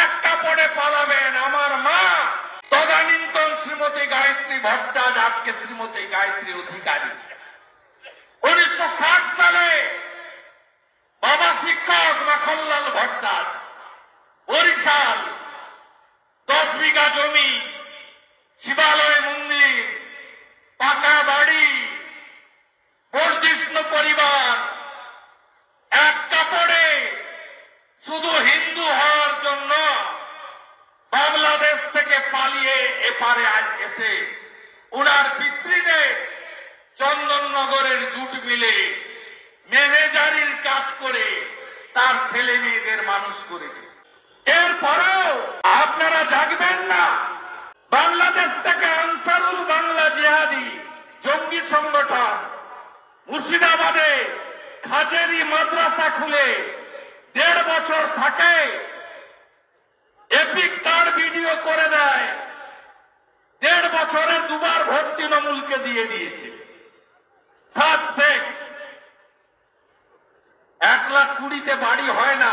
এক কাপড়ে পালাবেন আমার মা তদানীন্তন শ্রীমতী গায়ত্রী ভট্টাচার্য, আজকে শ্রীমতী গায়ত্রী অধিকারী। 1960 সালে বাবা শিক্ষক মাখনলাল ভট্টাচার্য, বরিশাল, 10 বিঘা জমি, শিবালয় মন্দির, পাকা বাড়ি, বর্ধিষ্ণু পরিবার, এক কাপড়ে শুধু হিন্দু হওয়ার জন্য বাংলাদেশ থেকে পালিয়ে এপারে আজ এসে উনার পিতৃদেব চন্দননগরের জুট মিলে ম্যানেজারির কাজ করে তার ছেলে মেয়েদের মানুষ করেছে। এরপরেও আপনারা জাগবেন না। বাংলাদেশ থেকে আনসারুল বাংলা জিহাদি জঙ্গি সংগঠন মুর্শিদাবাদে হাজেরি মাদ্রাসা খুলে 1.5 বছর থাকে, এপিক কার্ড ভিডিও করে দেয়, 1.5 বছরে 2বার ভোট তৃণমূলকে দিয়ে দিয়েছে। 7 শেখ 1,20,000 বাড়ি হয় না,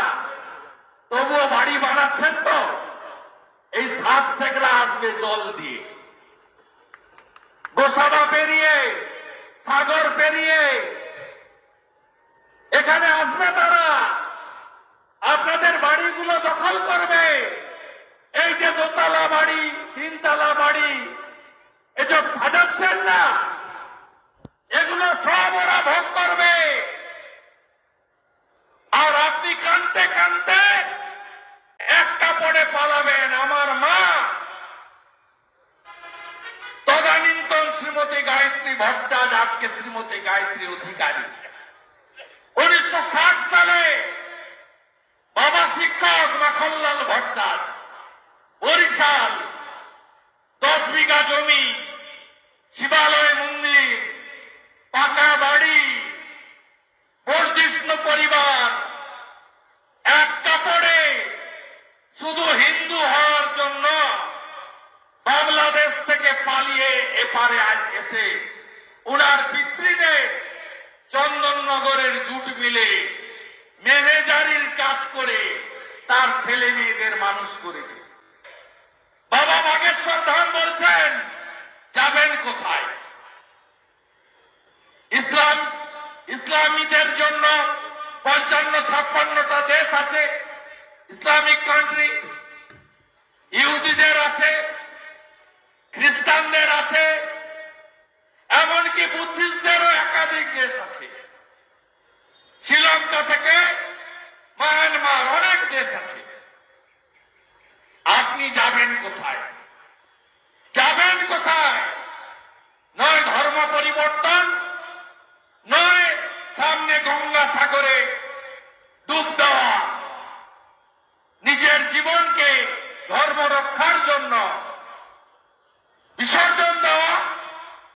তবুও বাড়ি বানাচ্ছেন তো। এই 7 শেখরা আসবে জল দিয়ে, গোসাবা পেরিয়ে, সাগর পেরিয়ে এখানে আসবে তারা, আপনাদের বাড়িগুলো দখল করবে। এই যে 2তলা বাড়ি, 3তলা বাড়ি এসব সাজাচ্ছেন না, এগুলো সব ওরা ভোগ করবে। আর আপনি কানতে কানতে এক কাপড়ে পালাবেন আমার মা তদানীন্তন শ্রীমতী গায়ত্রী ভট্টাচার্য, আজকে শ্রীমতী গায়ত্রী অধিকারী। 1960 সালে বাবা শিক্ষক মাখনলাল ভট্টাচার্য, বরিশাল, 10 বিঘা জমি, শিবালয় মন্দির, পাকা বাড়ি, বর্ধিষ্ণু পরিবার, এক কাপড়ে শুধু হিন্দু হওয়ার জন্য বাংলাদেশ থেকে পালিয়ে এপারে আজ এসে উনার পিতৃদেব চন্দননগরের জুট মিলে ম্যানেজারির কাজ করে তার ছেলে মেয়েদের মানুষ করেছে। বাবা বাগেশ্বর ধাম বলছেন যাবেন কোথায়? ইসলামীদের জন্য 55-56টা দেশ আছে, ইসলামিক কান্ট্রি। ইহুদিদের আছে, খ্রিস্টানদের আছে, এমনকি বুদ্ধিস্টদেরও একাধিক দেশ আছে। শ্রীলঙ্কা থেকে মায়ানমার, অনেক দেশ আছে। আপনি যাবেন কোথায়? যাবেন কোথায়? নয় ধর্ম পরিবর্তন, নয় সামনে গঙ্গা সাগরে ডুব দেওয়া, নিজের জীবনকে ধর্ম রক্ষা